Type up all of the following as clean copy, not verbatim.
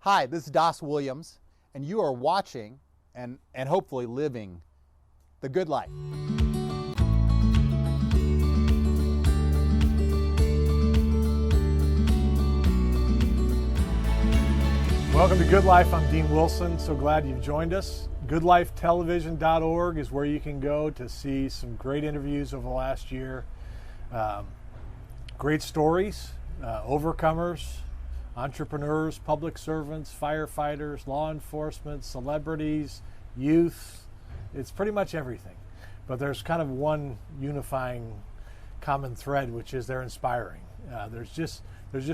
Hi, this is Dos Williams, and you are watching and hopefully living the good life. Welcome to Good Life. I'm Dean Wilson. So glad you've joined us. GoodLifeTelevision.org is where you can go to see some great interviews over the last year. Great stories, overcomers, entrepreneurs, public servants, firefighters, law enforcement, celebrities, youth. It's pretty much everything. But there's kind of one unifying common thread, which is they're inspiring. There's just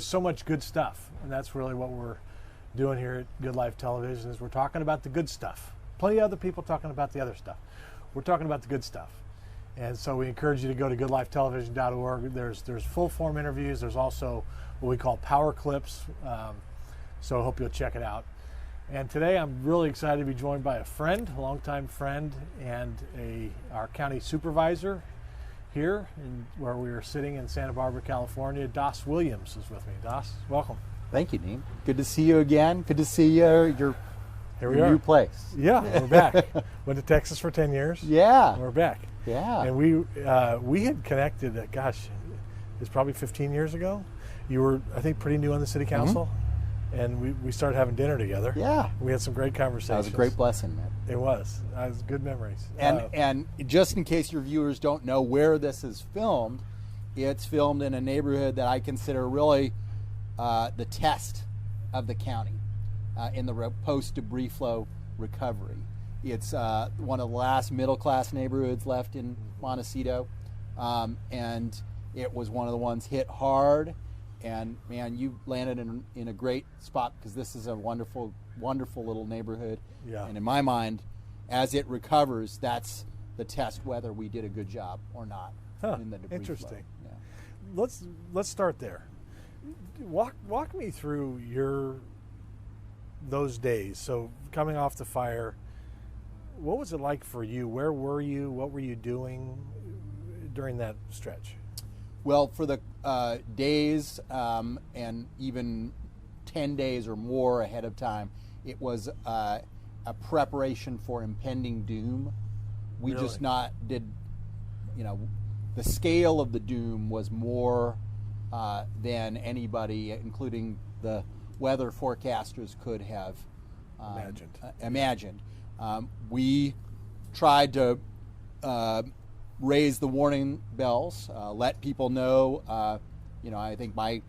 so much good stuff, and that's really what we're doing here at Good Life Television. Is we're talking about the good stuff. Plenty of other people talking about the other stuff. We're talking about the good stuff. And so we encourage you to go to goodlifetelevision.org. There's full form interviews. There's also what we call power clips. So I hope you'll check it out. And today I'm really excited to be joined by a friend, a longtime friend, and our county supervisor here, where we are sitting in Santa Barbara, California. Dos Williams is with me. Dos, welcome. Thank you, Dean. Good to see you again. Good to see your new place. Yeah, we're back. Went to Texas for 10 years. Yeah. We're back. Yeah. And we had connected, it's probably 15 years ago. You were, I think, pretty new on the city council. Mm-hmm. And we started having dinner together. Yeah. We had some great conversations. That was a great blessing, man. It was. It was good memories. And just in case your viewers don't know where this is filmed, it's filmed in a neighborhood that I consider really the test of the county in the post-debris flow recovery. It's one of the last middle-class neighborhoods left in Montecito, and it was one of the ones hit hard. And man, you landed in a great spot, because this is a wonderful, wonderful little neighborhood. Yeah. And in my mind, as it recovers, that's the test whether we did a good job or not in the debris Interesting. flow. Yeah. Let's start there. Walk me through those days. So coming off the fire, what was it like for you? Where were you? What were you doing during that stretch? Well, for the days and even 10 days or more ahead of time, it was a preparation for impending doom. We Really? just did, the scale of the doom was more than anybody, including the weather forecasters, could have imagined. We tried to raise the warning bells, let people know. I think I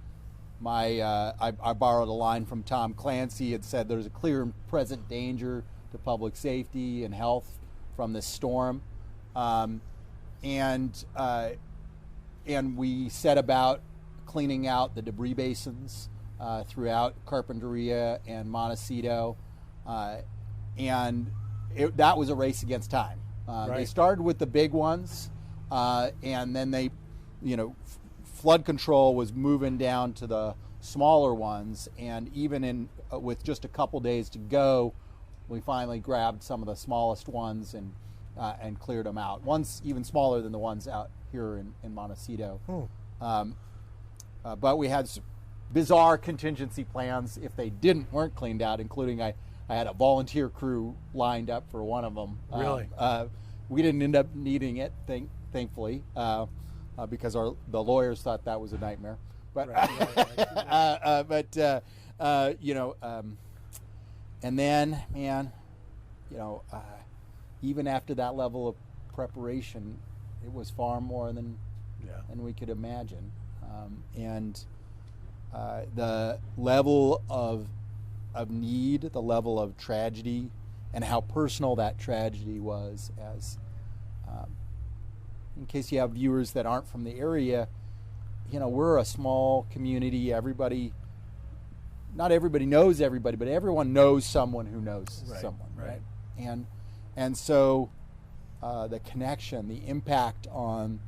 borrowed a line from Tom Clancy. It said there's a clear and present danger to public safety and health from this storm, and we set about cleaning out the debris basins throughout Carpinteria and Montecito, and that was a race against time. Right. They started with the big ones, and then they, flood control was moving down to the smaller ones, and even with just a couple days to go, we finally grabbed some of the smallest ones and cleared them out. One's even smaller than the ones out here in Montecito. But we had bizarre contingency plans if they weren't cleaned out, including I had a volunteer crew lined up for one of them. Really? We didn't end up needing it, thankfully, because the lawyers thought that was a nightmare. But Right. and then, man, even after that level of preparation, it was far more than we could imagine. And the level of need, the level of tragedy, and how personal that tragedy was. As in case you have viewers that aren't from the area, we're a small community. Not everybody knows everybody, but everyone knows someone who knows someone, right? And so the connection, the impact on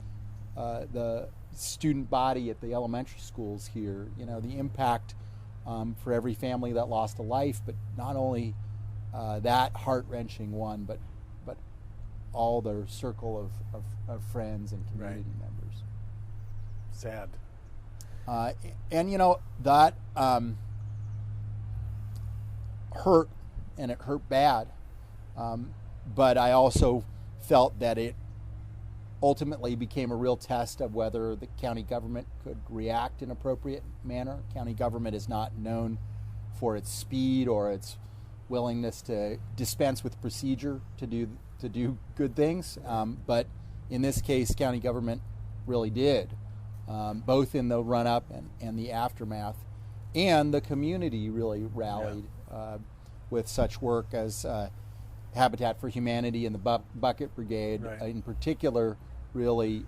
the student body at the elementary schools here, the impact for every family that lost a life, but not only that heart-wrenching one, but all their circle of friends and community members. Sad. And that hurt, and it hurt bad. But I also felt that it ultimately became a real test of whether the county government could react in an appropriate manner. County government is not known for its speed or its willingness to dispense with procedure to do good things. But in this case, county government really did, both in the run-up and the aftermath. And the community really rallied with such work as Habitat for Humanity and the Bucket Brigade, in particular, really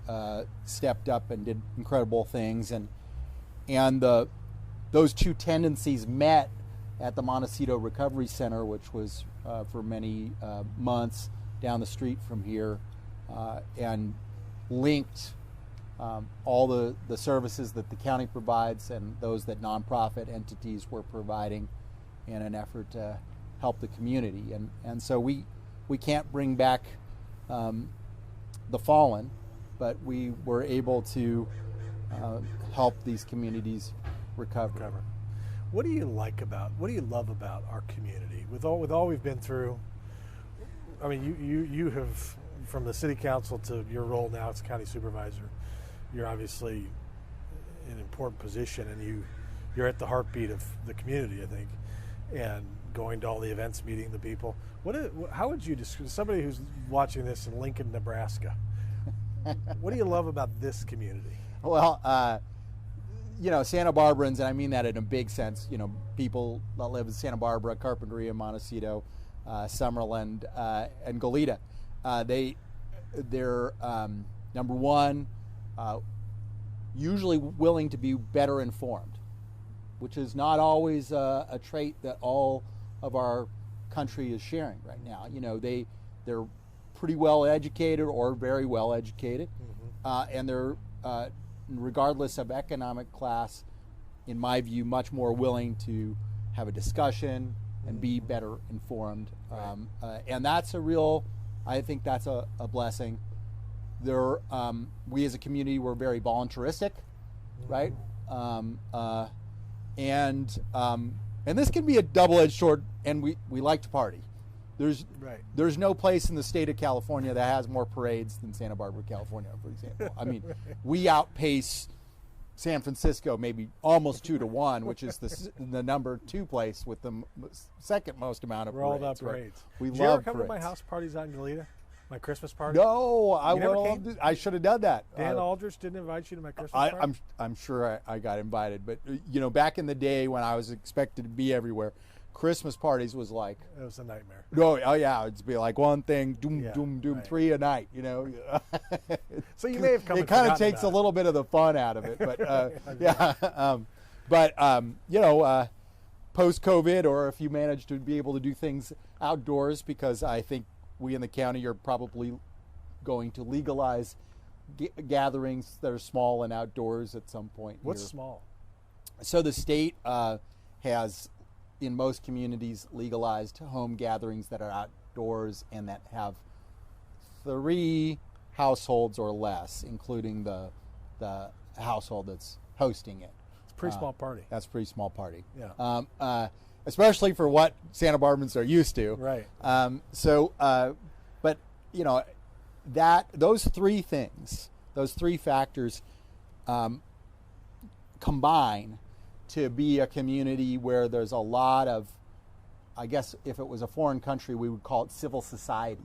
stepped up and did incredible things. And those two tendencies met at the Montecito Recovery Center, which was for many months down the street from here, and linked all the services that the county provides and those that nonprofit entities were providing in an effort to help the community. And so we can't bring back the fallen, but we were able to help these communities recover. What do you love about our community? With all we've been through, I mean, you have, from the city council to your role now as county supervisor, you're obviously in an important position, and you're at the heartbeat of the community, I think, and going to all the events, meeting the people. How would you describe, somebody who's watching this in Lincoln, Nebraska, what do you love about this community? Well, Santa Barbarans, and I mean that in a big sense, people that live in Santa Barbara, Carpinteria, Montecito, Summerland, and Goleta, they're number one, usually willing to be better informed, which is not always a trait that all of our country is sharing right now. They're pretty well educated or very well educated, and they're regardless of economic class, in my view, much more willing to have a discussion and be better informed. And that's I think that's a blessing. We as a community were very voluntaristic, right? And this can be a double-edged sword, and we like to party. There's no place in the state of California that has more parades than Santa Barbara, California, for example. I mean, we outpace San Francisco maybe almost 2-1, which is the number 2 place with the second most amount of parades. We're all about parades. We Did love you ever come parades. to my house parties out in Goleta? My Christmas party? No, I should have done that. Dan Aldrich didn't invite you to my Christmas party? I'm sure I got invited, but back in the day when I was expected to be everywhere, Christmas parties was like, it was a nightmare. No, oh yeah, it'd be like one thing, doom, 3 a night, So you may have come. It kind of takes a little bit of the fun out of it, but post COVID, or if you manage to be able to do things outdoors, because I think we in the county are probably going to legalize gatherings that are small and outdoors at some point. What's small? So the state has, in most communities, legalized home gatherings that are outdoors and that have 3 households or less, including the household that's hosting it. It's a pretty small party. That's a pretty small party. Yeah. Especially for what Santa Barbans are used to. Right. But those 3 things, those 3 factors, combine to be a community where there's a lot of, I guess if it was a foreign country, we would call it civil society,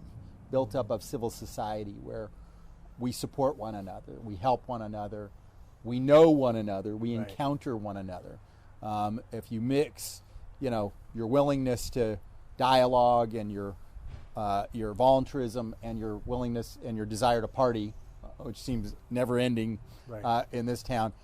built up of civil society, where we support one another, we help one another, we know one another, we encounter one another. If you mix, your willingness to dialogue and your voluntarism and your willingness and your desire to party, which seems never ending in this town,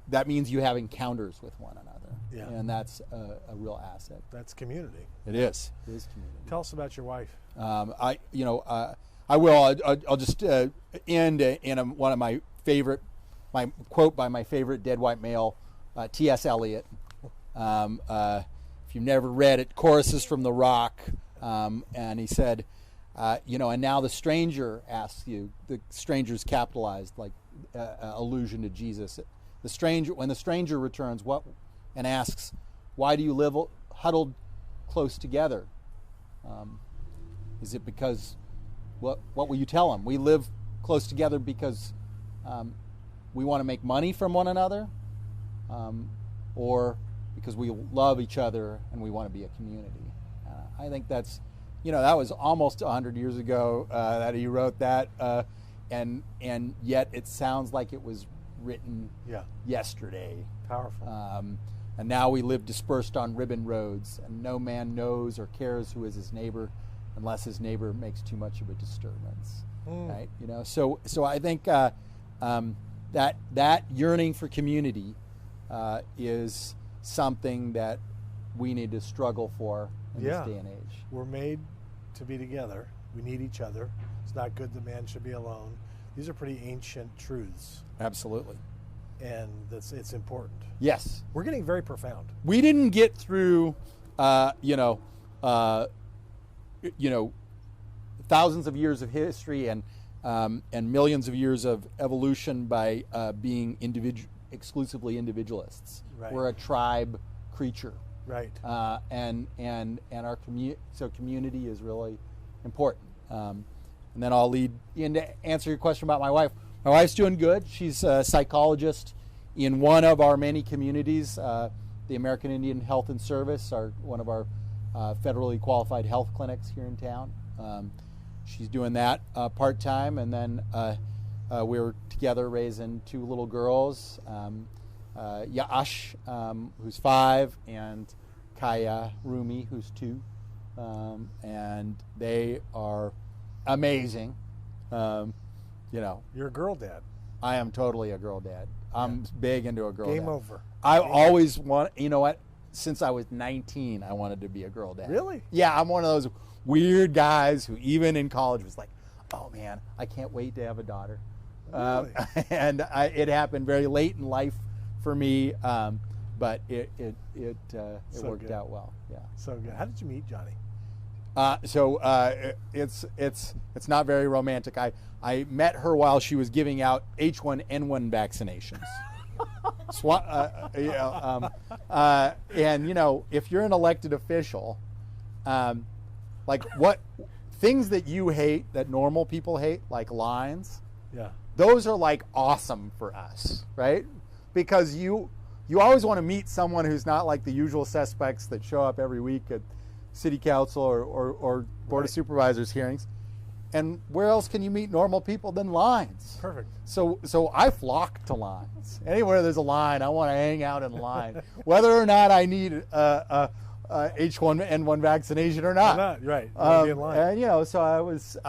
that means you have encounters with one another, and that's a real asset. That's community. It is. It is community. Tell us about your wife. I will. I'll just end in one of my quote by my favorite dead white male, T.S. Eliot. If you've never read it, Choruses from the Rock, and he said, and now the stranger asks you. The stranger's capitalized, like allusion to Jesus. When the stranger returns, and asks, "Why do you live huddled close together? Is it because, what will you tell them? We live close together because we want to make money from one another, or because we love each other and we want to be a community. I think that's, that was almost 100 years ago that he wrote that, and yet it sounds like it was written yesterday. Powerful. And now we live dispersed on ribbon roads, and no man knows or cares who is his neighbor unless his neighbor makes too much of a disturbance. Right? So I think that yearning for community is something that we need to struggle for in this day and age. We're made to be together. We need each other. It's not good that man should be alone. These are pretty ancient truths. Absolutely. And it's important. Yes. We're getting very profound. We didn't get through, thousands of years of history and millions of years of evolution by being exclusively individualists. Right. We're a tribe creature. Right. And our community is really important. And then I'll lead in to answer your question about my wife. My wife's doing good. She's a psychologist in one of our many communities, the American Indian Health and Service, one of our federally qualified health clinics here in town. She's doing that part-time, and then we're together raising two little girls, Yaash, who's 5, and Kaya Rumi, who's 2. And they are amazing. You're a girl dad. I am totally a girl dad. I'm big into a girl dad. Game over. I always want, since I was 19, I wanted to be a girl dad. Really? Yeah, I'm one of those weird guys who even in college was like, oh man, I can't wait to have a daughter. Really? And it happened very late in life for me, but it worked out well. Yeah. So good. How did you meet Johnny? It's not very romantic. I met her while she was giving out H1N1 vaccinations. And if you're an elected official, like what things that you hate that normal people hate, like lines, those are like awesome for us, right? Because you always want to meet someone who's not like the usual suspects that show up every week at city council or board of supervisors hearings. And where else can you meet normal people than lines? Perfect. So I flock to lines. Anywhere there's a line, I want to hang out in line, whether or not I need a H1N1 vaccination or not. Right. You want to be in line. And so I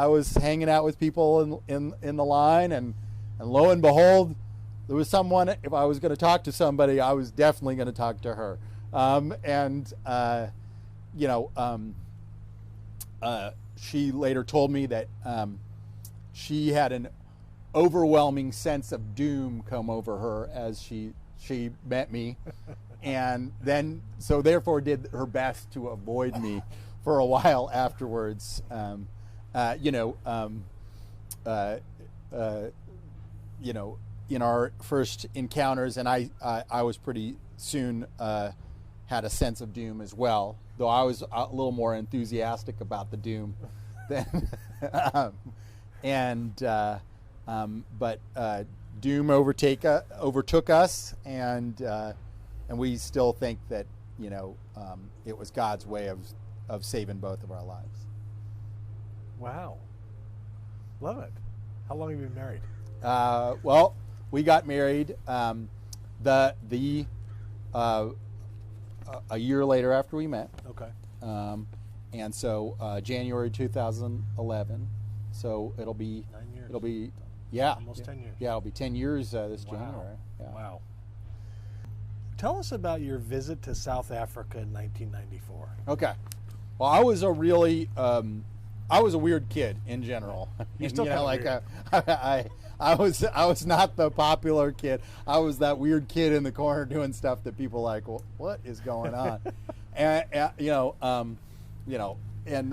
was hanging out with people in the line, and lo and behold, there was someone. If I was going to talk to somebody, I was definitely going to talk to her. She later told me that she had an overwhelming sense of doom come over her as she met me, and then therefore did her best to avoid me for a while afterwards. In our first encounters, and I was pretty soon had a sense of doom as well, though I was a little more enthusiastic about the doom than but doom overtook us, and we still think that it was God's way of saving both of our lives. Wow, love it. How long have you been married? Well, we got married a year later after we met. Okay. And so January 2011. So it'll be 9 years. It'll be almost 10 years. Yeah, it'll be 10 years this January. Yeah. Wow. Tell us about your visit to South Africa in 1994. Okay. Well, I was a really I was a weird kid in general. You're still kind of weird. I was not the popular kid. I was that weird kid in the corner doing stuff that people like, well, what is going on? And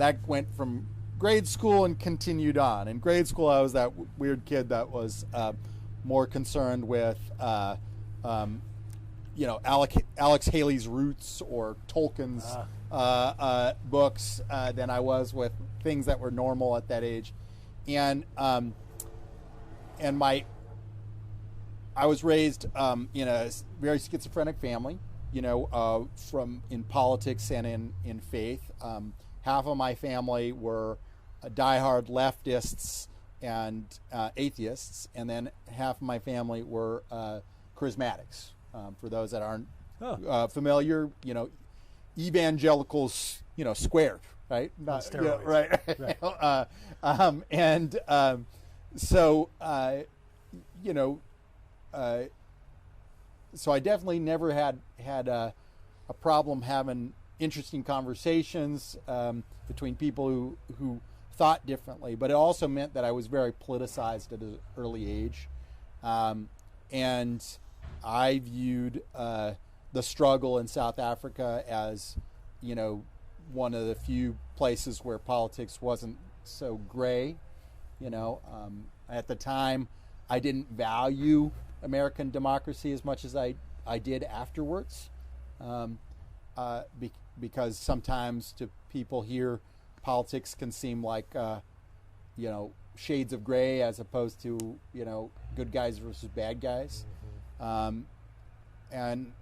that went from grade school and continued on. In grade school, I was that weird kid that was more concerned with Alex Haley's Roots or Tolkien's books than I was with things that were normal at that age, and I was raised in a very schizophrenic family, from in politics and in faith. Half of my family were diehard leftists and atheists, and then half of my family were charismatics. For those that aren't familiar, evangelicals, squared, right? Not steroids. Right. So I definitely never had a problem having interesting conversations between people who thought differently, but it also meant that I was very politicized at an early age, and I viewed the struggle in South Africa as, one of the few places where politics wasn't so gray. At the time, I didn't value American democracy as much as I did afterwards, because sometimes to people here, politics can seem like shades of gray as opposed to good guys versus bad guys. And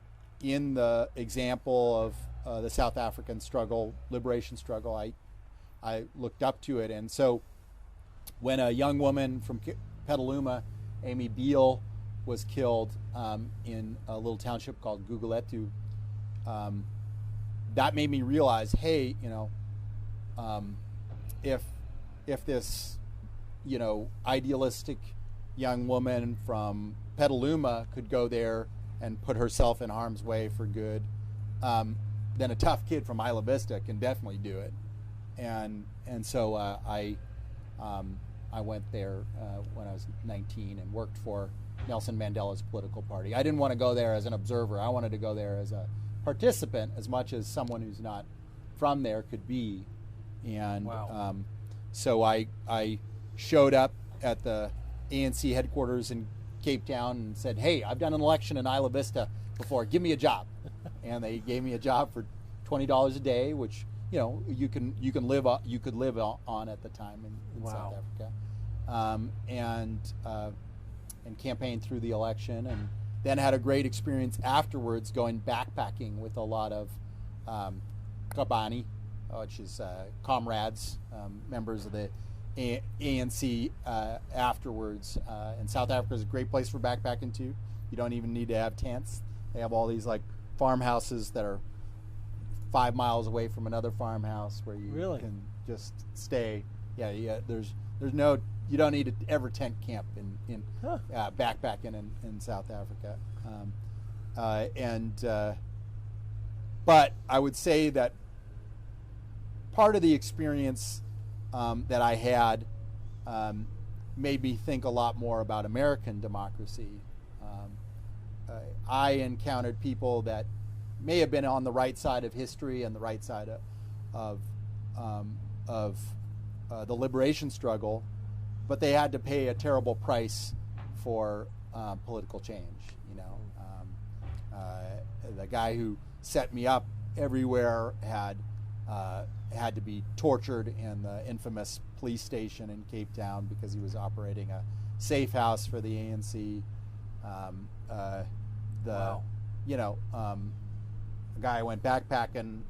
in the example of the South African struggle, liberation struggle, I looked up to it. And so when a young woman from Petaluma, Amy Beale, was killed in a little township called Guguletu, that made me realize, hey, if this, idealistic young woman from Petaluma could go there and put herself in harm's way for good, then a tough kid from Isla Vista can definitely do it. And so I went there when I was 19 and worked for Nelson Mandela's political party. I didn't want to go there as an observer. I wanted to go there as a participant as much as someone who's not from there could be. And wow. So I showed up at the ANC headquarters in Cape Town and said, hey, I've done an election in Isla Vista before. Give me a job. And they gave me a job for $20 a day, which you could live on at the time in wow. South Africa, and campaigned through the election, and then had a great experience afterwards going backpacking with a lot of Kabani, which is comrades, members of the ANC afterwards. And South Africa is a great place for backpacking too. You don't even need to have tents. They have all these like farmhouses that are 5 miles away from another farmhouse where you really? Can just stay. Yeah. There's no. You don't need to ever tent camp in backpacking in South Africa. But I would say that part of the experience that I had made me think a lot more about American democracy. I encountered people that may have been on the right side of history and the right side of the liberation struggle, but they had to pay a terrible price for political change. The guy who set me up everywhere had to be tortured in the infamous police station in Cape Town because he was operating a safe house for the ANC. Wow. The guy went backpacking,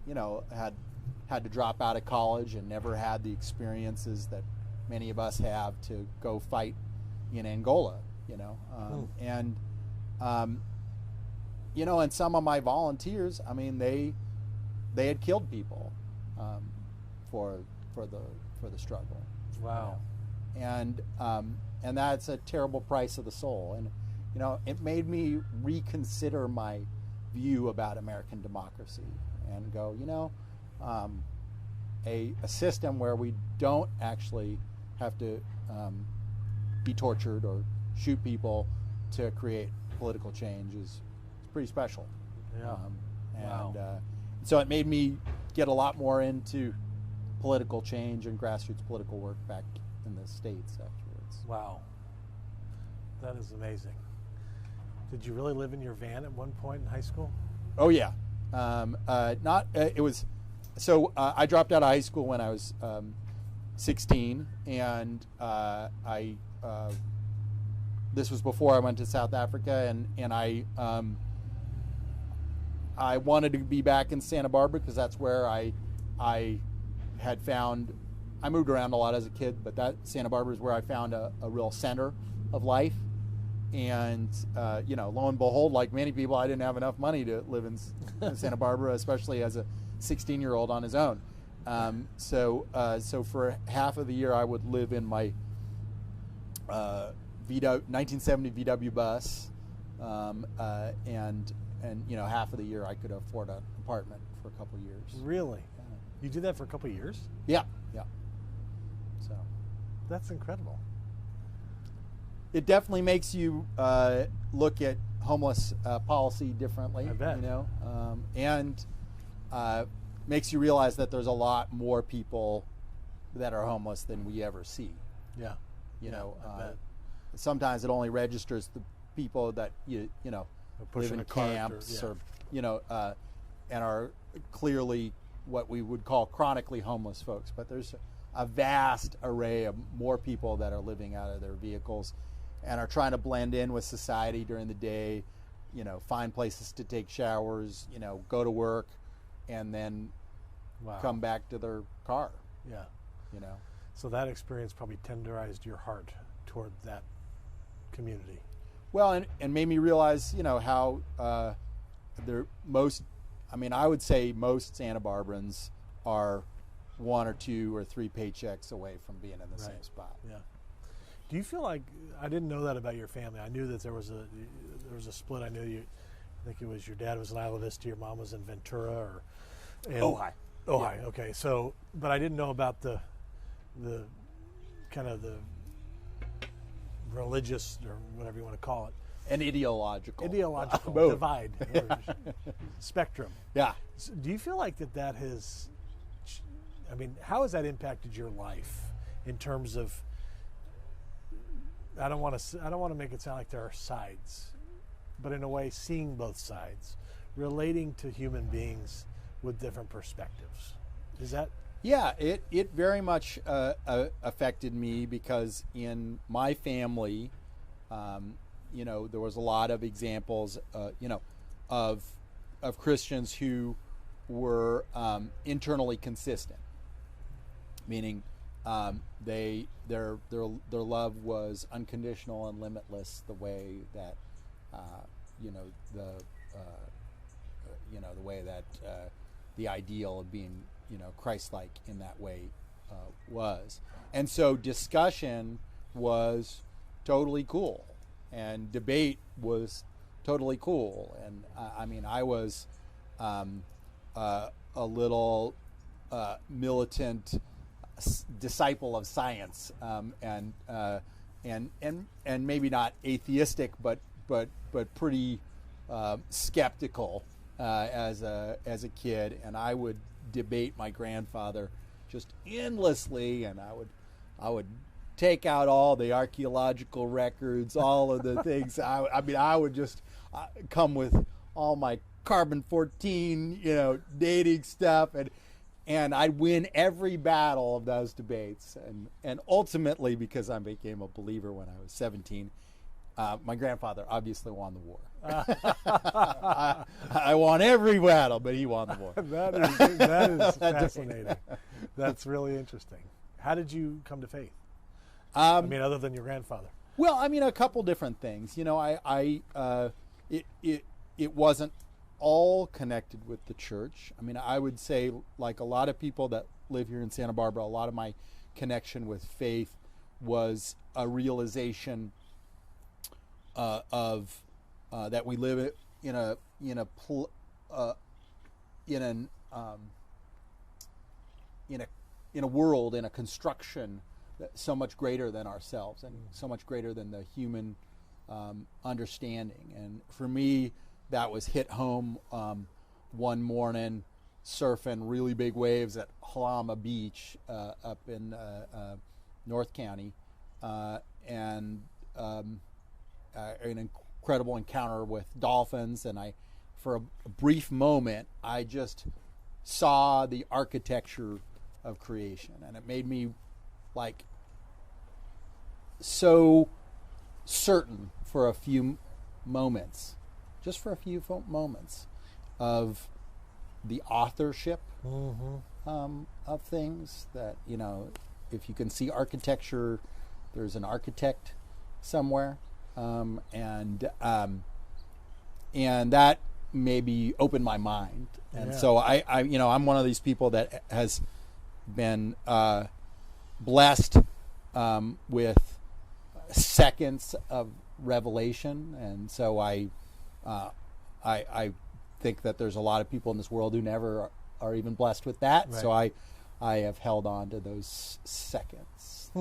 had to drop out of college and never had the experiences that many of us have to go fight in Angola, and some of my volunteers, I mean, they had killed people for the struggle. Wow. And that's a terrible price of the soul. And it made me reconsider my view about American democracy and go, a system where we don't actually have to be tortured or shoot people to create political change is pretty special. Yeah. And so it made me get a lot more into political change and grassroots political work back in the States afterwards. Wow. That is amazing. Did you really live in your van at one point in high school? Oh yeah, not it was. So I dropped out of high school when I was 16, and I this was before I went to South Africa, and I wanted to be back in Santa Barbara because that's where I had found. I moved around a lot as a kid, but that Santa Barbara is where I found a real center of life. And lo and behold, like many people, I didn't have enough money to live in Santa Barbara, especially as a 16-year-old on his own. So for half of the year, I would live in my 1970 VW bus, and half of the year I could afford an apartment for a couple of years. Really? You did that for a couple of years? Yeah. So that's incredible. It definitely makes you look at homeless policy differently. I bet. And makes you realize that there's a lot more people that are homeless than we ever see. Yeah. I bet. Sometimes it only registers the people that live in camps or and are clearly what we would call chronically homeless folks. But there's a vast array of more people that are living out of their vehicles and are trying to blend in with society during the day, find places to take showers, go to work, and then come back to their car. Yeah. So that experience probably tenderized your heart toward that community. Well, and made me realize, how I would say most Santa Barbarans are 1 or 2 or 3 paychecks away from being in the same spot. Yeah. Do you feel like, I didn't know that about your family. I knew that there was a split. I knew I think it was your dad was in Isla Vista, your mom was in Ventura Ojai. Ojai. Yeah. Okay. So, but I didn't know about the kind of the religious or whatever you want to call it. An ideological divide or spectrum. Yeah. So do you feel like that has, how has that impacted your life in terms of, I don't want to make it sound like there are sides, but in a way seeing both sides, relating to human beings with different perspectives. Is that? Yeah, it very much affected me because in my family, there was a lot of examples, of Christians who were internally consistent, meaning their love was unconditional and limitless, the way that the ideal of being Christ-like in that way was. And so discussion was totally cool, and debate was totally cool. And I was a little militant disciple of science, and maybe not atheistic, but pretty skeptical as a kid. And I would debate my grandfather just endlessly, and I would take out all the archaeological records, all of the things. I would just come with all my carbon-14, dating stuff, and I'd win every battle of those debates. And ultimately, because I became a believer when I was 17, my grandfather obviously won the war. I won every battle, but he won the war. That is fascinating. That's really interesting. How did you come to faith? Other than your grandfather. Well, a couple different things. It wasn't all connected with the church. I would say, like a lot of people that live here in Santa Barbara, a lot of my connection with faith was a realization of that we live in a world, in a construction that's so much greater than ourselves and so much greater than the human understanding. And for me, that was hit home one morning surfing really big waves at Halama Beach up in North County, and an incredible encounter with dolphins, and for a brief moment, I just saw the architecture of creation, and it made me like so certain for a few moments, just for a few moments, of the authorship of things. That, you know, if you can see architecture, there's an architect somewhere, and that maybe opened my mind. And so I you know, I'm one of these people that has been blessed with seconds of revelation, and so I think that there's a lot of people in this world who never are even blessed with that. Right. So I have held on to those seconds.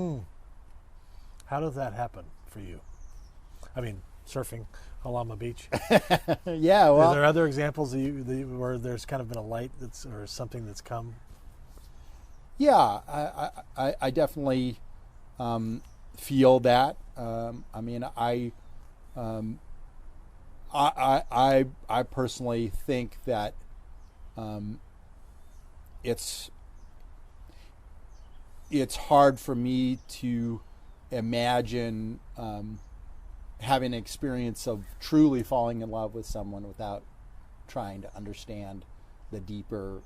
How does that happen for you? I mean, surfing Halama Beach. Yeah, well, Are there other examples where there's kind of been a light or something that's come? Yeah, I definitely feel that. I mean, I personally think that it's hard for me to imagine having an experience of truly falling in love with someone without trying to understand the deeper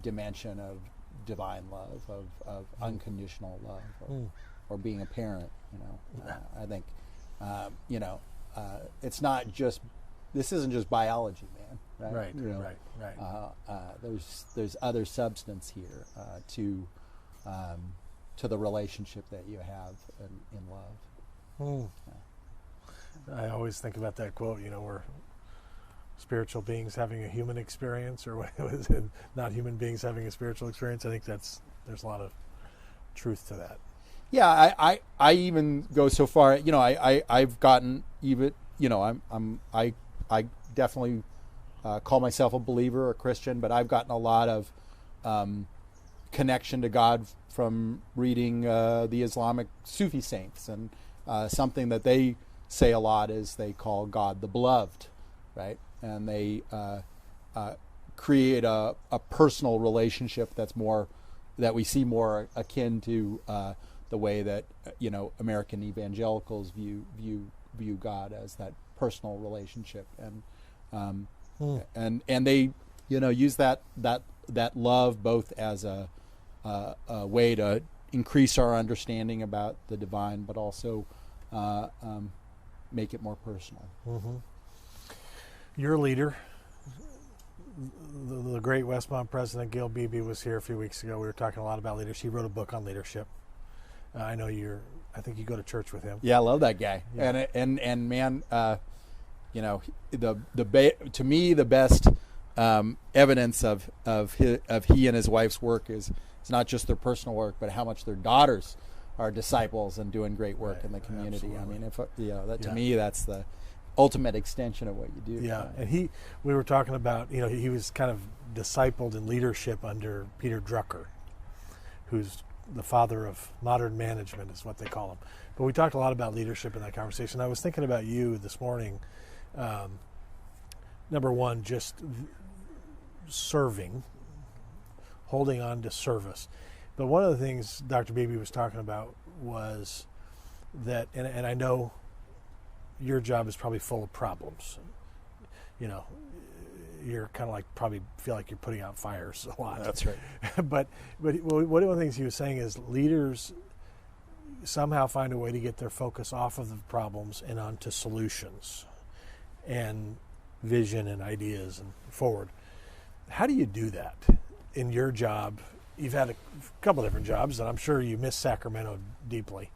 dimension of divine love, of unconditional love, or being a parent. You know, I think you know, it's not just, this isn't just biology, man. Right. Right. You know, Right. There's other substance here to the relationship that you have in love. I always think about that quote, you know, where spiritual beings having a human experience, or what was it, not human beings having a spiritual experience. I think there's a lot of truth to that. Yeah, I even go so far. You know, I've gotten even. You know, I definitely call myself a believer or a Christian, but I've gotten a lot of connection to God from reading the Islamic Sufi saints, and something that they say a lot is they call God the beloved, right? And they create a personal relationship that's more, that we see more akin to the way that you know, American evangelicals view God, as that personal relationship, and they, you know, use that love both as a way to increase our understanding about the divine, but also make it more personal. Your leader, the great Westmont president Gil Beebe, was here a few weeks ago. We were talking a lot about leadership. He wrote a book on leadership. I know I think you go to church with him. Yeah, I love that guy. Yeah. And man, you know, to me the best evidence of he and his wife's work is it's not just their personal work, but how much their daughters are disciples and doing great work in the community. Absolutely. I mean, to me, that's the ultimate extension of what you do. Yeah, and we were talking about, you know, he was kind of discipled in leadership under Peter Drucker, who's the father of modern management, is what they call him. But we talked a lot about leadership in that conversation. I was thinking about you this morning. Number one, just serving, holding on to service. But one of the things Dr. Beebe was talking about was that, and I know your job is probably full of problems. You know, you're kind of like, probably feel like you're putting out fires a lot. That's right. but one of the things he was saying is leaders somehow find a way to get their focus off of the problems and onto solutions and vision and ideas and forward. How do you do that in your job? You've had a couple different jobs, and I'm sure you miss Sacramento deeply.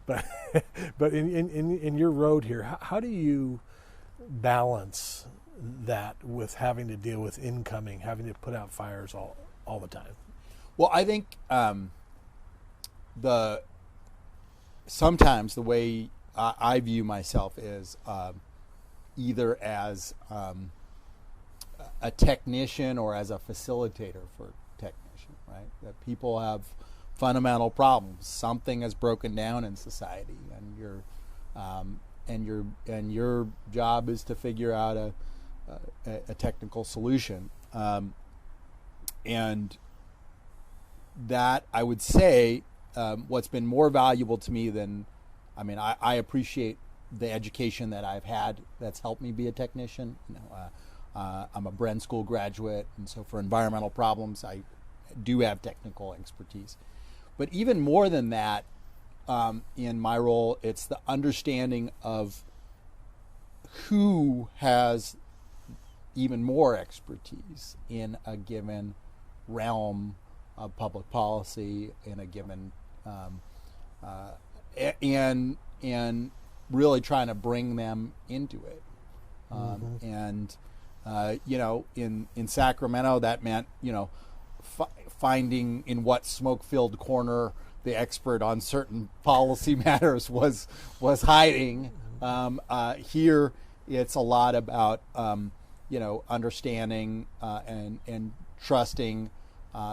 But in your road here, how do you balance that with having to deal with incoming, having to put out fires all the time? Well, I think sometimes the way I view myself is either as a technician or as a facilitator for technician, right? That people have fundamental problems. Something has broken down in society, and your job is to figure out a technical solution, and that, I would say, what's been more valuable to me than, I appreciate the education that I've had that's helped me be a technician. I'm a Bren School graduate, and so for environmental problems, I do have technical expertise. But even more than that, in my role, it's the understanding of who has even more expertise in a given realm of public policy, in a given, and really trying to bring them into it. And in Sacramento, that meant finding in what smoke-filled corner the expert on certain policy matters was hiding. Here, it's a lot about understanding and trusting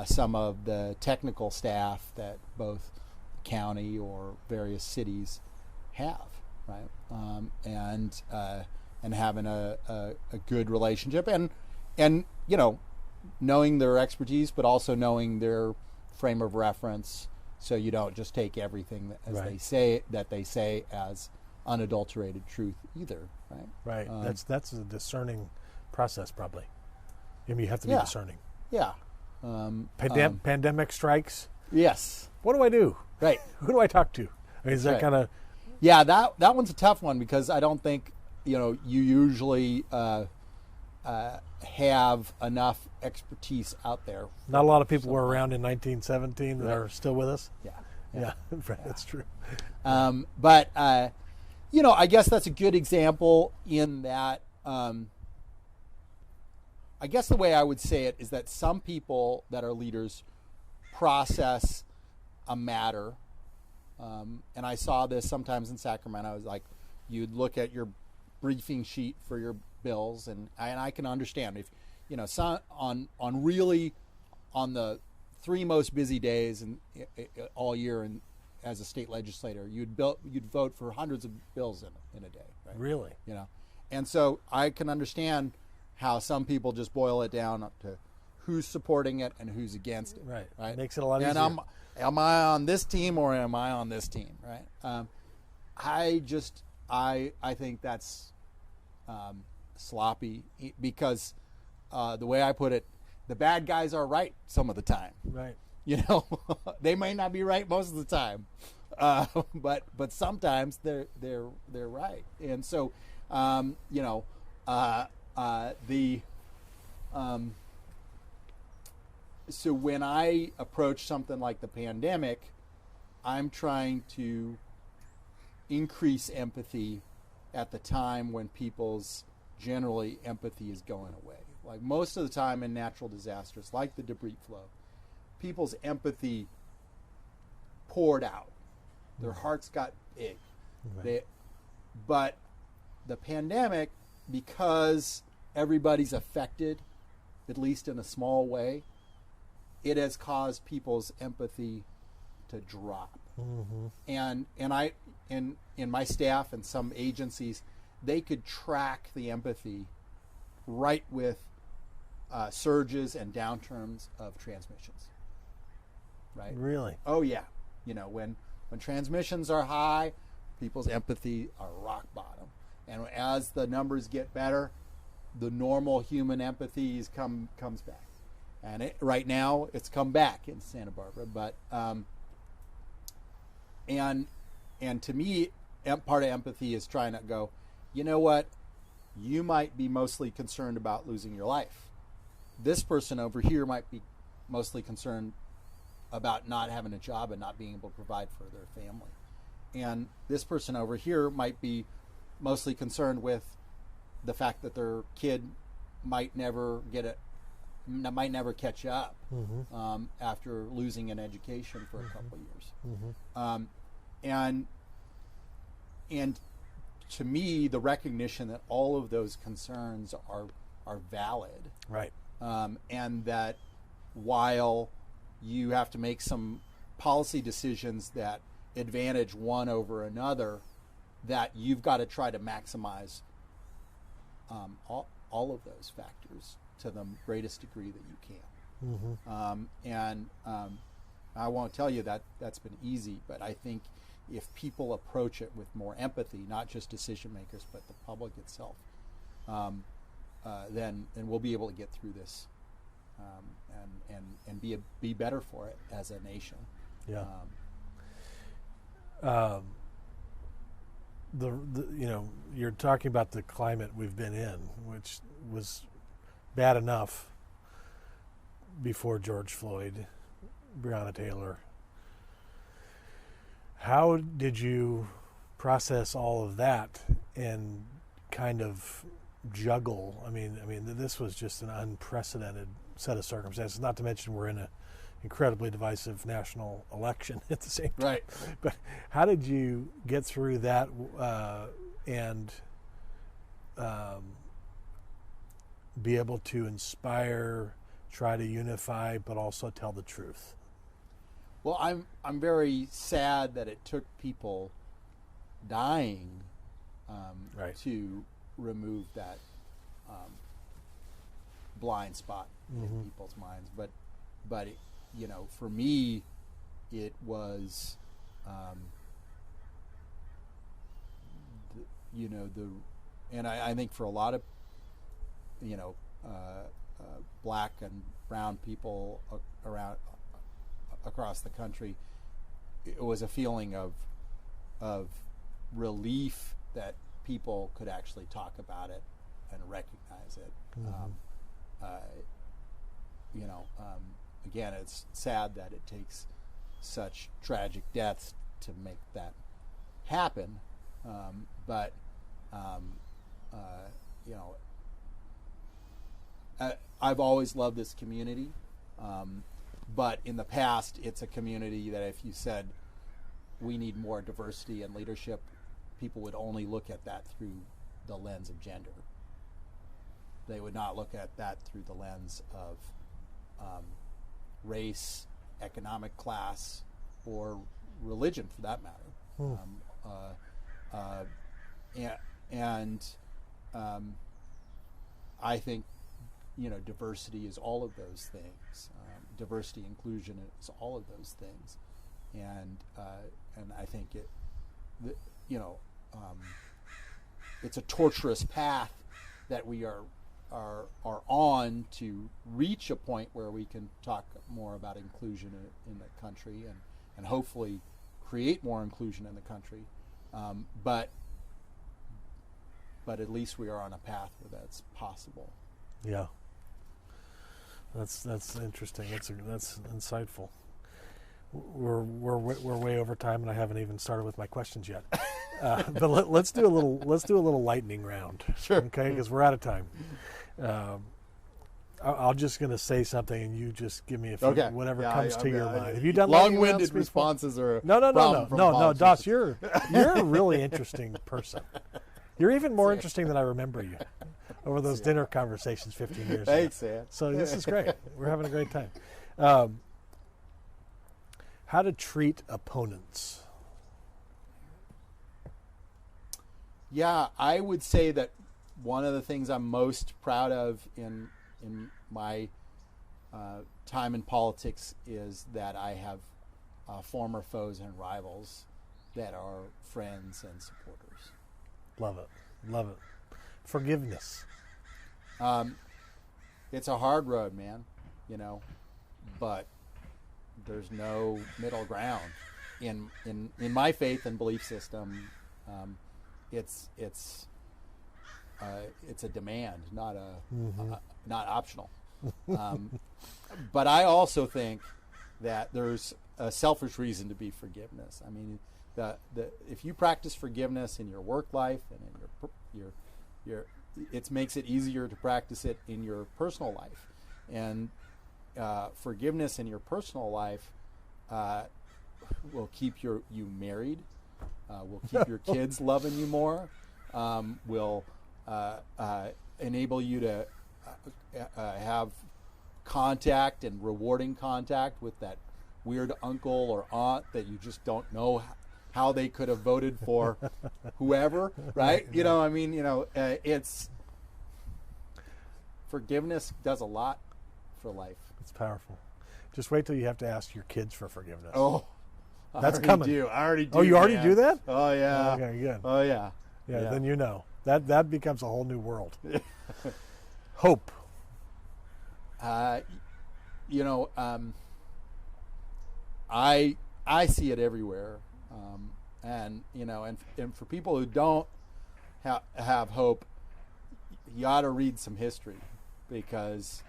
some of the technical staff that both county or various cities have, right? And having a good relationship, and knowing their expertise, but also knowing their frame of reference, so you don't just take everything they say as unadulterated truth either, right? Right. That's a discerning process, probably. You have to be discerning. Yeah. Pandemic strikes. Yes. What do I do? Right. Who do I talk to? Is that kind of? Yeah, that one's a tough one, because I don't think you usually have enough expertise out there. Not a lot of people were around in 1917 that are still with us. Yeah, That's true. But I guess that's a good example in that. I guess the way I would say it is that some people that are leaders process a matter, and I saw this sometimes in Sacramento. It was like you'd look at your briefing sheet for your bills, and I can understand if on the 3 most busy days all year, and as a state legislator, you'd vote for hundreds of bills in a day. Right? Really? And so I can understand how some people just boil it down to who's supporting it and who's against it. Right. Makes it a lot easier. And am I on this team or am I on this team? Right. I think that's sloppy, because the way I put it, the bad guys are right some of the time. Right. They may not be right most of the time, but sometimes they're right. And so so when I approach something like the pandemic, I'm trying to increase empathy at the time when people's generally empathy is going away. Like most of the time in natural disasters, like the debris flow, people's empathy poured out. Their hearts got big. Right. But the pandemic, because everybody's affected, at least in a small way, it has caused people's empathy to drop. And in my staff and some agencies, they could track the empathy right with surges and downturns of transmissions. Right? Really? Oh yeah. When transmissions are high, people's empathy are rock bottom. And as the numbers get better, the normal human empathy comes back. And right now, it's come back in Santa Barbara. But and to me, part of empathy is trying to go, you know what? You might be mostly concerned about losing your life. This person over here might be mostly concerned about not having a job and not being able to provide for their family. And this person over here might be mostly concerned with the fact that their kid might never catch up after losing an education for a couple of years. And to me, the recognition that all of those concerns are valid, right? And that while you have to make some policy decisions that advantage one over another, that you've got to try to maximize all of those factors to the greatest degree that you can. I won't tell you that that's been easy, but I think if people approach it with more empathy, not just decision makers, but the public itself, then we'll be able to get through this and be better for it as a nation. Yeah. You're talking about the climate we've been in, which was bad enough before George Floyd, Breonna Taylor. How did you process all of that and kind of juggle? I mean, this was just an unprecedented set of circumstances. Not to mention we're in an incredibly divisive national election at the same time. Right. But how did you get through that and be able to inspire, try to unify, but also tell the truth? Well, I'm very sad that it took people dying to remove that blind spot in people's minds. But it, for me, it was and I think for a lot of black and brown people around across the country, it was a feeling of relief that people could actually talk about it and recognize it. Again, it's sad that it takes such tragic deaths to make that happen, but I've always loved this community. But in the past, it's a community that if you said we need more diversity and leadership, people would only look at that through the lens of gender. They would not look at that through the lens of race, economic class, or religion, for that matter. I think diversity is all of those things. Diversity, inclusion is all of those things, and I think it's a torturous path that we are on to reach a point where we can talk more about inclusion in the country and hopefully create more inclusion in the country. But at least we are on a path where that's possible. Yeah. That's interesting. That's insightful. We're way over time, and I haven't even started with my questions yet. But let's do a little lightning round. Sure. Okay, because we're out of time. I'm just going to say something, and you just give me whatever comes to your mind. Have you done long-winded responses or no, Doss, you're a really interesting person. You're even more interesting than I remember you over those dinner conversations 15 years ago. Thanks, Sam. So this is great. We're having a great time. How to treat opponents. Yeah, I would say that one of the things I'm most proud of in my time in politics is that I have former foes and rivals that are friends and supporters. Love it. Forgiveness. It's a hard road, man, but there's no middle ground in my faith and belief system. It's a demand, not not optional. But I also think that there's a selfish reason to be forgiveness. I mean, if you practice forgiveness in your work life and in your it makes it easier to practice it in your personal life. And forgiveness in your personal life will keep you married, will keep your kids loving you more, will enable you to have contact and rewarding contact with that weird uncle or aunt that you just don't know how they could have voted for whoever, right? You know, I mean, you know, it's forgiveness does a lot for life. It's powerful. Just wait till you have to ask your kids for forgiveness. Oh, that's coming. I already do. Oh, you already man. do that? Oh yeah. Okay, good. Oh yeah. Yeah, then you know that becomes a whole new world. Hope. You know, I see it everywhere, and you know, and for people who don't have hope, you ought to read some history, because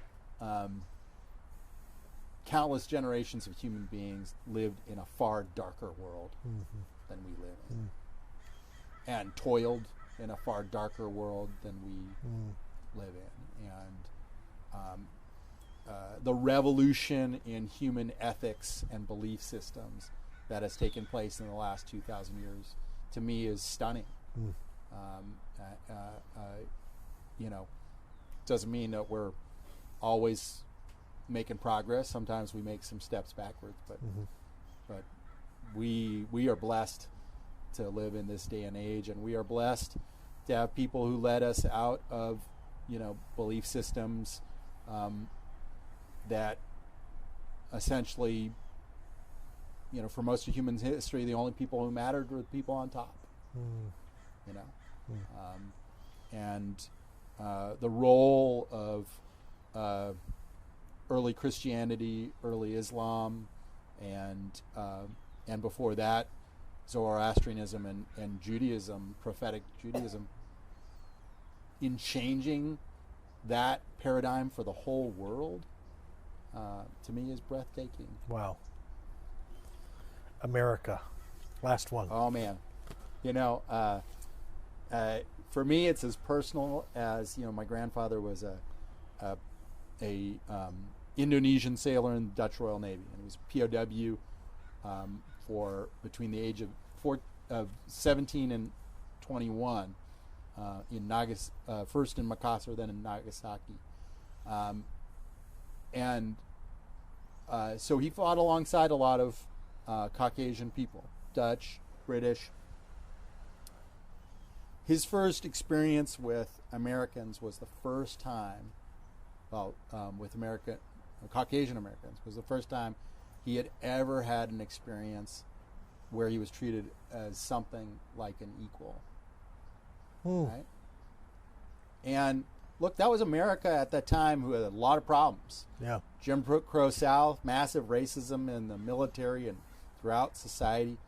countless generations of human beings lived in a far darker world than we live in, and toiled in a far darker world than we live in, and the revolution in human ethics and belief systems that has taken place in the last 2,000 years, to me, is stunning. You know, doesn't mean that we're always making progress. Sometimes we make some steps backwards, but we are blessed to live in this day and age, and we are blessed to have people who led us out of, you know, belief systems that essentially, you know, for most of human history, the only people who mattered were the people on top. You know, and the role of early Christianity, early Islam, and before that, Zoroastrianism and Judaism, prophetic Judaism, in changing that paradigm for the whole world, to me, is breathtaking. Wow. America, last one. Oh man, you know, for me, it's as personal as, you know, my grandfather was a Indonesian sailor in the Dutch Royal Navy, and he was POW for between the age of 17 and 21 in first in Makassar, then in Nagasaki, and so he fought alongside a lot of Caucasian people, Dutch, British. His first experience with Americans was the first time, with Caucasian Americans, was the first time he had ever had an experience where he was treated as something like an equal. Right? And look, that was America at that time, who had a lot of problems. Yeah. Jim Crow South, massive racism in the military and throughout society.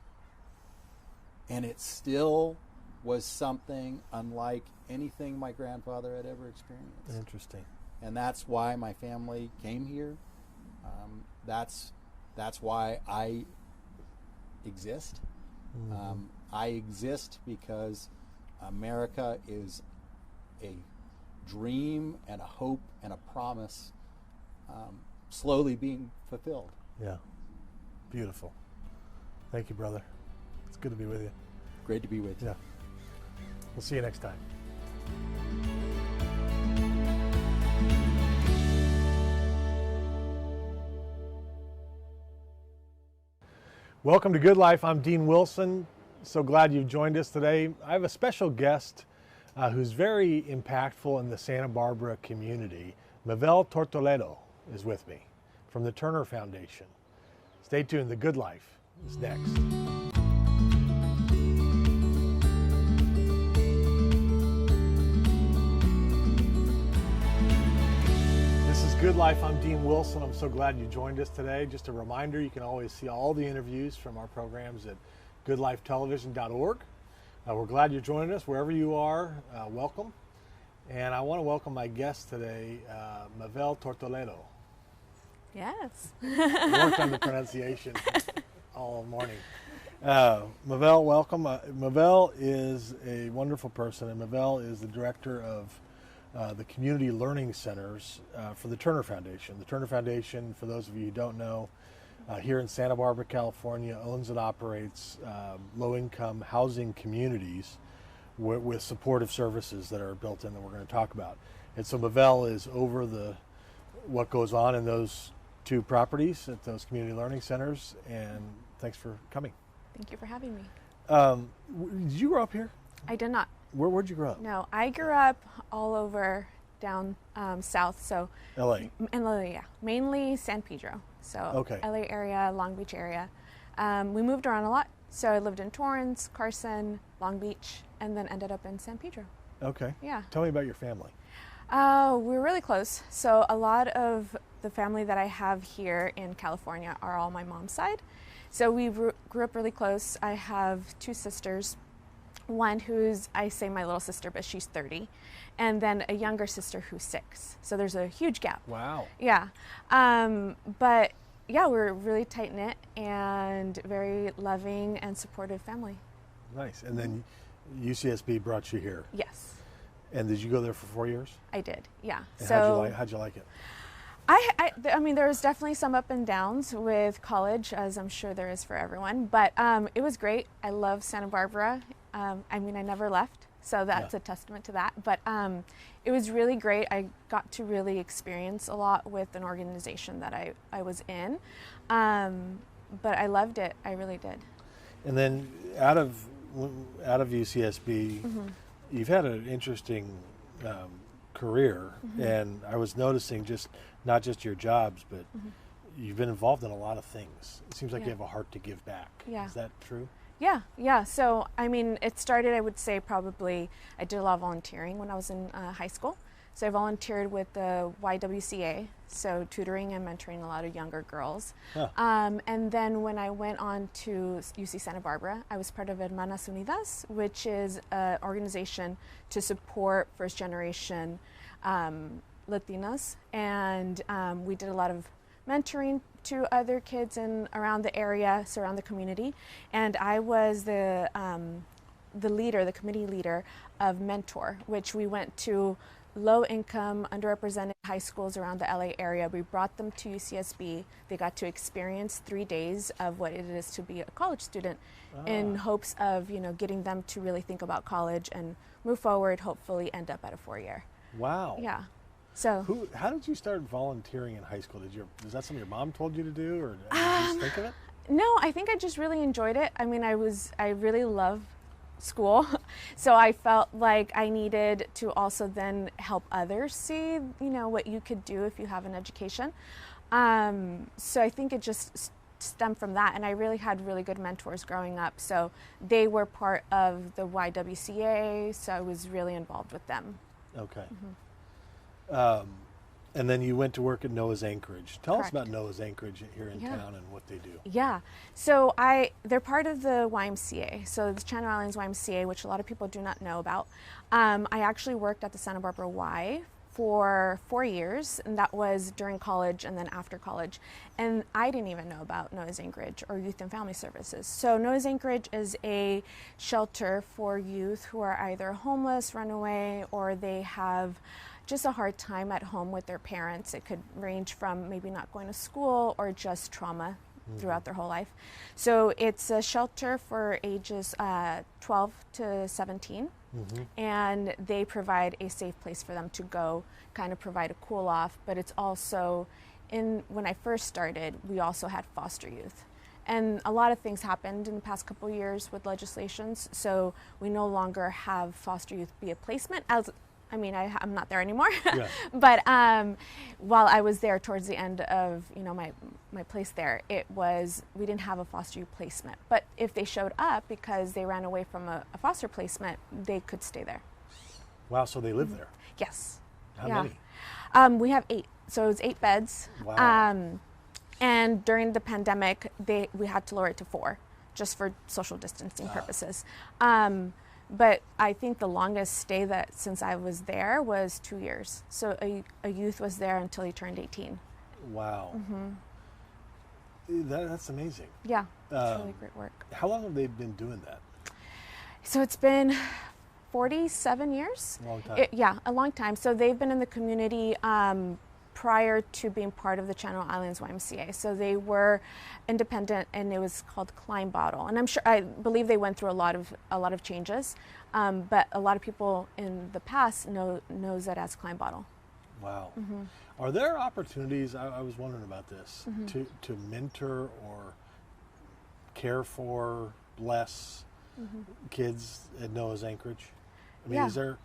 And it still was something unlike anything my grandfather had ever experienced. Interesting. And that's why my family came here. That's why I exist. I exist because America is a dream and a hope and a promise slowly being fulfilled. Yeah. Beautiful. Thank you, brother. It's good to be with you. Great to be with you. Yeah. We'll see you next time. Welcome to Good Life. I'm Dean Wilson. So glad you've joined us today. I have a special guest who's very impactful in the Santa Barbara community. Mavel Tortoledo is with me from the Turner Foundation. Stay tuned. The Good Life is next. This is Good Life. I'm Dean Wilson. I'm so glad you joined us today. Just a reminder, you can always see all the interviews from our programs at goodlifetelevision.org. We're glad you're joining us wherever you are. Welcome. And I want to welcome my guest today, Mavel Tortoledo. Yes. Worked on the pronunciation all morning. Mavel, welcome. Mavel is a wonderful person, and Mavel is the director of the community learning centers for the Turner Foundation. The Turner Foundation, for those of you who don't know, here in Santa Barbara, California, owns and operates low-income housing communities with supportive services that are built in that we're going to talk about. And so Mavel is over what goes on in those two properties at those community learning centers, and thanks for coming. Thank you for having me. Did you grow up here? I did not. Where'd you grow up? No, I grew up all over down south. So L.A. in LA, yeah, mainly San Pedro. So Okay. LA area, Long Beach area. We moved around a lot. So I lived in Torrance, Carson, Long Beach, and then ended up in San Pedro. Okay. Yeah. Tell me about your family. We're really close. So a lot of the family that I have here in California are all my mom's side. So we grew up really close. I have two sisters. One who's, I say my little sister, but she's 30. And then a younger sister who's 6. So there's a huge gap. Wow. Yeah. But yeah, we're really tight-knit and very loving and supportive family. Nice. And then UCSB brought you here. Yes. And did you go there for 4 years? I did, yeah. And So how'd you like it? I mean, there was definitely some up and downs with college, as I'm sure there is for everyone. But it was great. I love Santa Barbara. I mean, I never left, so that's a testament to that. But it was really great. I got to really experience a lot with an organization that I was in. But I loved it. I really did. And then out of UCSB, you've had an interesting career, and I was noticing not just your jobs, but you've been involved in a lot of things. It seems like you have a heart to give back. Yeah. Is that true? Yeah. So, I mean, it started, I would say, probably, I did a lot of volunteering when I was in high school. So I volunteered with the YWCA, so tutoring and mentoring a lot of younger girls. Huh. And then when I went on to UC Santa Barbara, I was part of Hermanas Unidas, which is an organization to support first generation Latinas. And we did a lot of mentoring to other kids in around the area, so around the community. And I was the leader, the committee leader of Mentor, which we went to low-income, underrepresented high schools around the LA area. We brought them to UCSB. They got to experience 3 days of what it is to be a college student in hopes of, getting them to really think about college and move forward, hopefully end up at a 4-year. Wow. Yeah. So How did you start volunteering in high school? Is that something your mom told you to do, or did you just think of it? No, I think I just really enjoyed it. I mean, I really love school. So I felt like I needed to also then help others see, what you could do if you have an education. So I think it just stemmed from that. And I really had really good mentors growing up. So they were part of the YWCA. So I was really involved with them. Okay. And then you went to work at Noah's Anchorage. Tell us about Noah's Anchorage here in town and what they do. Yeah. So they're part of the YMCA, so the Channel Islands YMCA, which a lot of people do not know about. I actually worked at the Santa Barbara Y for 4 years, and that was during college and then after college. And I didn't even know about Noah's Anchorage or Youth and Family Services. So Noah's Anchorage is a shelter for youth who are either homeless, runaway, or they have just a hard time at home with their parents. It could range from maybe not going to school or just trauma throughout their whole life. So it's a shelter for ages 12 to 17. And they provide a safe place for them to go, kind of provide a cool off. But it's also, when I first started, we also had foster youth. And a lot of things happened in the past couple of years with legislations. So we no longer have foster youth be a placement. I'm not there anymore. Yeah. But while I was there towards the end of my place there, we didn't have a foster youth placement. But if they showed up because they ran away from a foster placement, they could stay there. Wow, so they live there? Yes. How many? We have 8. So it's 8 beds. Wow. And during the pandemic, we had to lower it to 4, just for social distancing purposes. But I think the longest stay since I was there was 2 years. So a youth was there until he turned 18. Wow. That's amazing. Yeah, it's really great work. How long have they been doing that? So it's been 47 years. A long time. A long time. So they've been in the community prior to being part of the Channel Islands YMCA. So they were independent, and it was called Klein Bottle. And I believe they went through a lot of changes, but a lot of people in the past knows it as Klein Bottle. Wow. Are there opportunities, I was wondering about this, to mentor or care for, bless kids at Noah's Anchorage? I mean, Yeah. is there,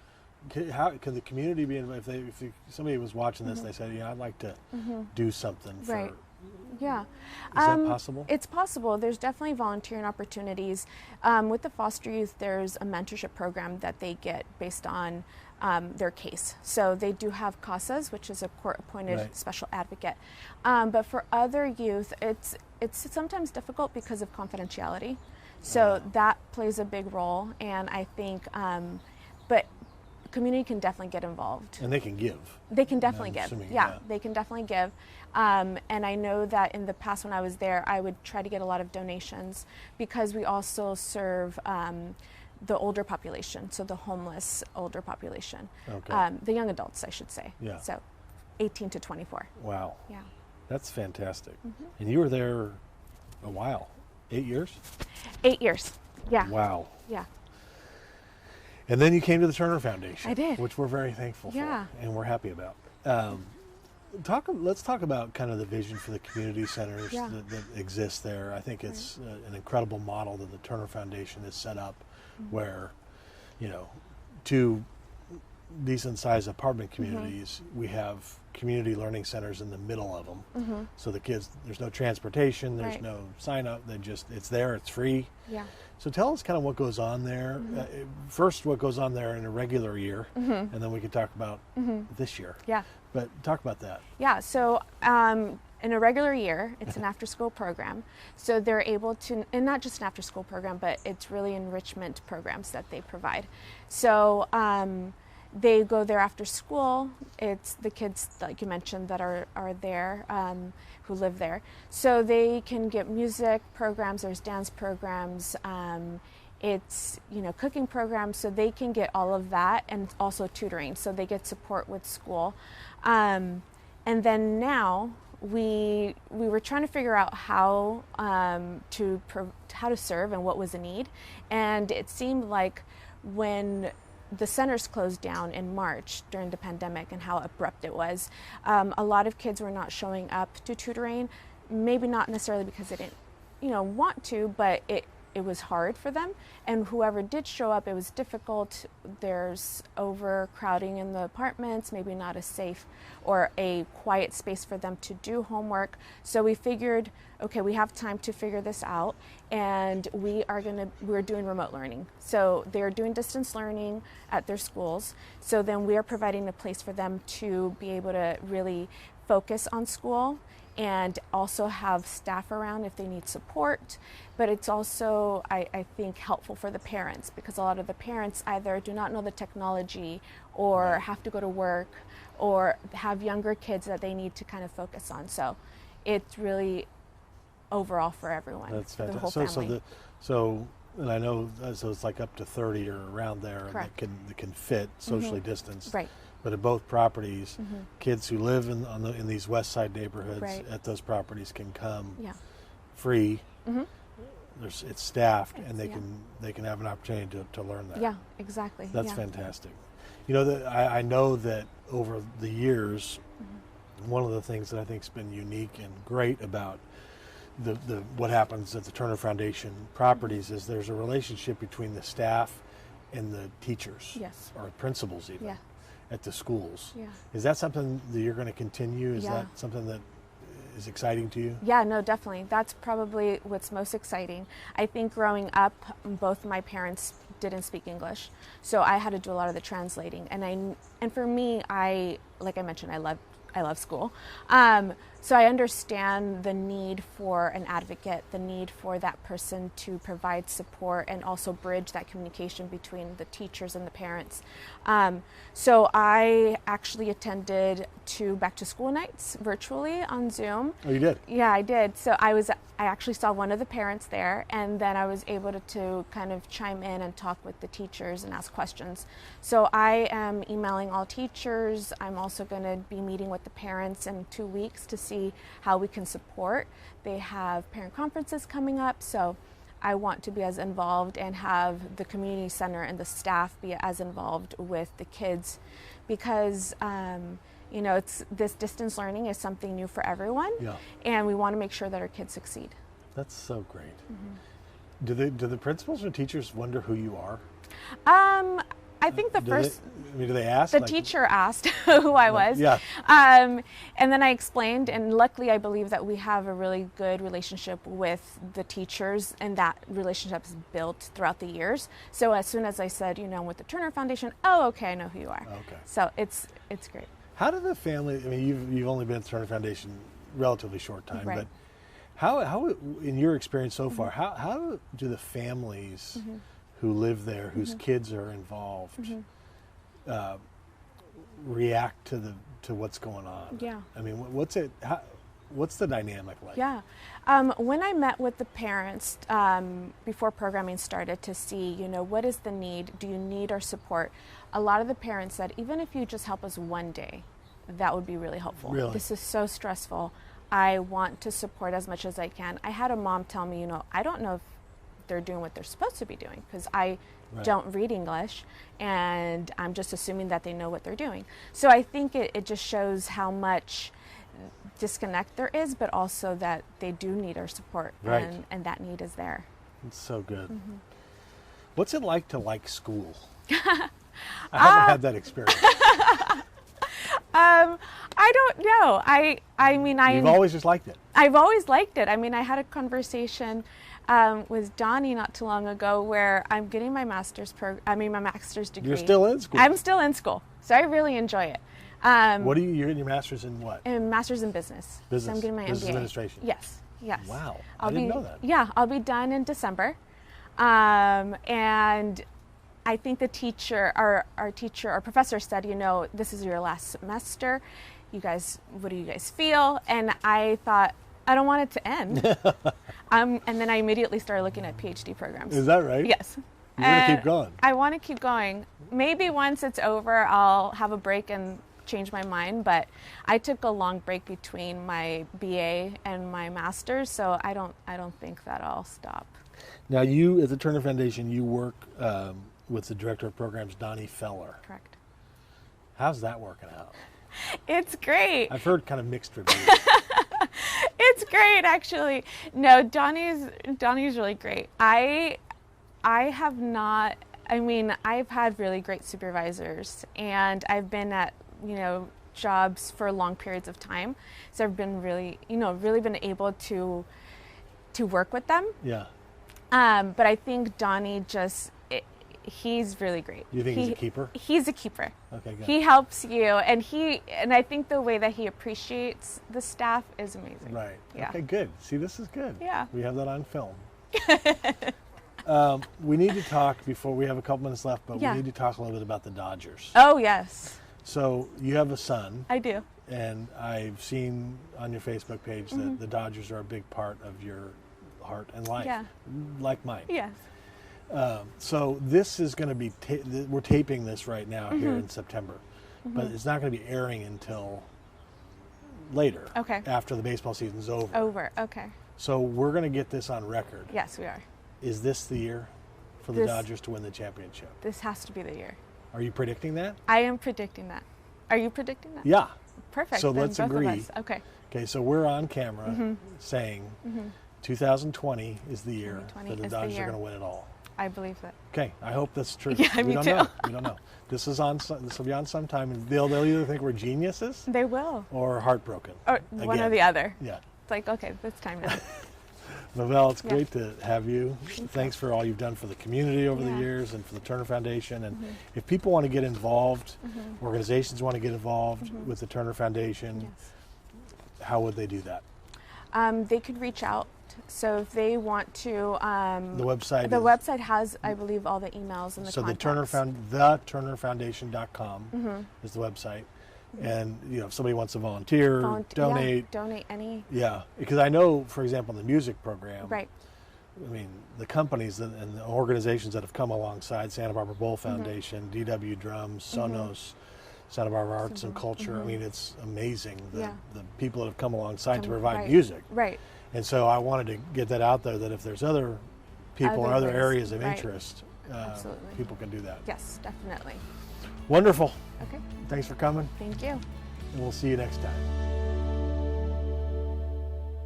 how can the community be involved? If somebody was watching this and they said, I'd like to do something for, Right. Yeah. is that possible? It's possible. There's definitely volunteering opportunities. With the foster youth, there's a mentorship program that they get based on their case. So they do have CASAs, which is a court-appointed special advocate. But for other youth, it's sometimes difficult because of confidentiality. So that plays a big role, and I think, but community can definitely get involved. And they can give. They can definitely give. Assuming, Yeah, they can definitely give. And I know that in the past when I was there, I would try to get a lot of donations because we also serve the older population, so the homeless older population. Okay. The young adults, I should say. Yeah. So 18 to 24. Wow. Yeah. That's fantastic. And you were there a while, 8 years? 8 years. Yeah. Wow. Yeah. And then you came to the Turner Foundation. I did. Which we're very thankful Yeah. for and we're happy about. Let's talk about kind of the vision for the community centers that exist there. I think it's an incredible model that the Turner Foundation has set up where, two decent-sized apartment communities, we have community learning centers in the middle of them. So the kids, there's no transportation, there's no sign-up, it's there, it's free. Yeah. So tell us kind of what goes on there. First, what goes on there in a regular year, and then we can talk about this year. Yeah. But talk about that. Yeah, so in a regular year, it's an after-school program. So they're able to, and not just an after-school program, but it's really enrichment programs that they provide. So they go there after school. It's the kids, like you mentioned, that are there, who live there. So they can get music programs, there's dance programs, it's cooking programs, so they can get all of that, and also tutoring, so they get support with school. And then now we were trying to figure out how to serve and what was a need, and it seemed like when the centers closed down in March during the pandemic and how abrupt it was, a lot of kids were not showing up to tutoring, maybe not necessarily because they didn't want to, but it was hard for them, and whoever did show up, it was difficult. There's overcrowding in the apartments, maybe not a safe or a quiet space for them to do homework. So we figured, okay, we have time to figure this out, and we're doing remote learning. So they're doing distance learning at their schools. So then we are providing a place for them to be able to really focus on school and also have staff around if they need support. But it's also, I think, helpful for the parents, because a lot of the parents either do not know the technology or have to go to work or have younger kids that they need to kind of focus on. So it's really overall for everyone. That's for fantastic. The whole family. And I know, so it's like up to 30 or around there that can fit socially distanced. Right. But at both properties, kids who live in these West Side neighborhoods at those properties can come free. It's staffed, and they can have an opportunity to learn that. Yeah, exactly. That's fantastic. I know that over the years, one of the things that I think has been unique and great about the what happens at the Turner Foundation properties is there's a relationship between the staff and the teachers, or principals even. At the schools. Is that something that you're going to continue? Is that something that is exciting to you? Yeah, no, definitely. That's probably what's most exciting. I think growing up, both my parents didn't speak English, so I had to do a lot of the translating. And for me, like I mentioned, I love school. So I understand the need for an advocate, the need for that person to provide support and also bridge that communication between the teachers and the parents. So I actually attended 2 back to school nights virtually on Zoom. Oh, you did? Yeah, I did. So I actually saw one of the parents there, and then I was able to kind of chime in and talk with the teachers and ask questions. So I am emailing all teachers. I'm also going to be meeting with the parents in 2 weeks to see how we can support. They have parent conferences coming up, so I want to be as involved and have the community center and the staff be as involved with the kids, because this distance learning is something new for everyone, and we want to make sure that our kids succeed. That's so great. Do the principals or teachers wonder who you are? I think the first... Do they ask? The teacher asked who I was. Yeah. And then I explained, and luckily I believe that we have a really good relationship with the teachers, and that relationship is built throughout the years. So as soon as I said, with the Turner Foundation, oh, okay, I know who you are. Okay. So it's great. How did the family, you've only been at the Turner Foundation relatively short time, Right. but how in your experience so far, how do the families who live there, whose kids are involved, react to what's going on? Yeah. What's the dynamic like? Yeah. When I met with the parents before programming started to see, what is the need? Do you need our support? A lot of the parents said, even if you just help us one day, that would be really helpful. Really? This is so stressful. I want to support as much as I can. I had a mom tell me, I don't know if they're doing what they're supposed to be doing because I don't read English, and I'm just assuming that they know what they're doing. So I think it just shows how much disconnect there is, but also that they do need our support, and that need is there. It's so good. What's it like to like school? I haven't had that experience. I don't know. I mean, You've always just liked it. I've always liked it. I mean, I had a conversation with Donnie not too long ago where I'm getting my master's degree. You're still in school. I'm still in school, so I really enjoy it. What are you're getting your master's in what? Master's in business. Business. So I'm getting my Business MBA. administration. Yes. Wow. I didn't know that. Yeah, I'll be done in December. And I think the teacher, our professor said, this is your last semester. You guys, what do you guys feel? And I thought, I don't want it to end. And then I immediately started looking at PhD programs. Is that right? Yes. You want to keep going? I want to keep going. Maybe once it's over, I'll have a break and change my mind. But I took a long break between my BA and my master's, so I don't think that I'll stop. Now, you at the Turner Foundation, you work with the director of programs, Donnie Feller. Correct. How's that working out? It's great. I've heard kind of mixed reviews. It's great, actually. No, Donnie's really great. I have not. I mean, I've had really great supervisors, and I've been at jobs for long periods of time, so I've been really been able to work with them. Yeah. But I think Donnie he's really great. You think he's a keeper? He's a keeper. Okay, good. He helps you, and I think the way that he appreciates the staff is amazing. Right. Yeah. Okay, good. See, this is good. Yeah. We have that on film. We need to talk before we have a couple minutes left, but we need to talk a little bit about the Dodgers. Oh, yes. So you have a son. I do. And I've seen on your Facebook page that the Dodgers are a big part of your heart and life. Yeah. Like mine. Yes. So this is going to be, we're taping this right now here in September, but it's not going to be airing until later. Okay. After the baseball season's over. Over, okay. So we're going to get this on record. Yes, we are. Is this the year for the Dodgers to win the championship? This has to be the year. Are you predicting that? I am predicting that. Are you predicting that? Yeah. Perfect. So then let's both agree. Of us. Okay. Okay, so we're on camera saying 2020 is the year that the Dodgers are going to win it all. I believe that. Okay, I hope that's true. Yeah, we me don't too. know. We don't know. This will be on sometime, and they'll either think we're geniuses They will. or heartbroken. Or one Again. or the other. Yeah. It's like, okay, it's time now. Mavel, it's great to have you. Thanks for all you've done for the community over the years and for the Turner Foundation. And if people want to get involved, organizations want to get involved with the Turner Foundation, how would they do that? They could reach out. So if they want to, the website has, I believe, all the emails and the contacts. So the TurnerFoundation.com is the website. And if somebody wants to volunteer, donate. Donate any. Yeah, because I know, for example, in the music program, right. I mean, the companies and the organizations that have come alongside, Santa Barbara Bowl Foundation, DW Drums, Sonos, Santa Barbara Arts and Culture. I mean, it's amazing the people that have come alongside to provide music. Right. And so I wanted to get that out there, that if there's other people or other areas of interest, people can do that. Yes, definitely. Wonderful. Okay. Thanks for coming. Thank you. And we'll see you next time.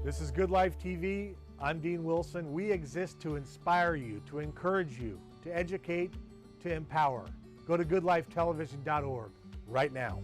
This is Good Life TV. I'm Dean Wilson. We exist to inspire you, to encourage you, to educate, to empower. Go to goodlifetelevision.org right now.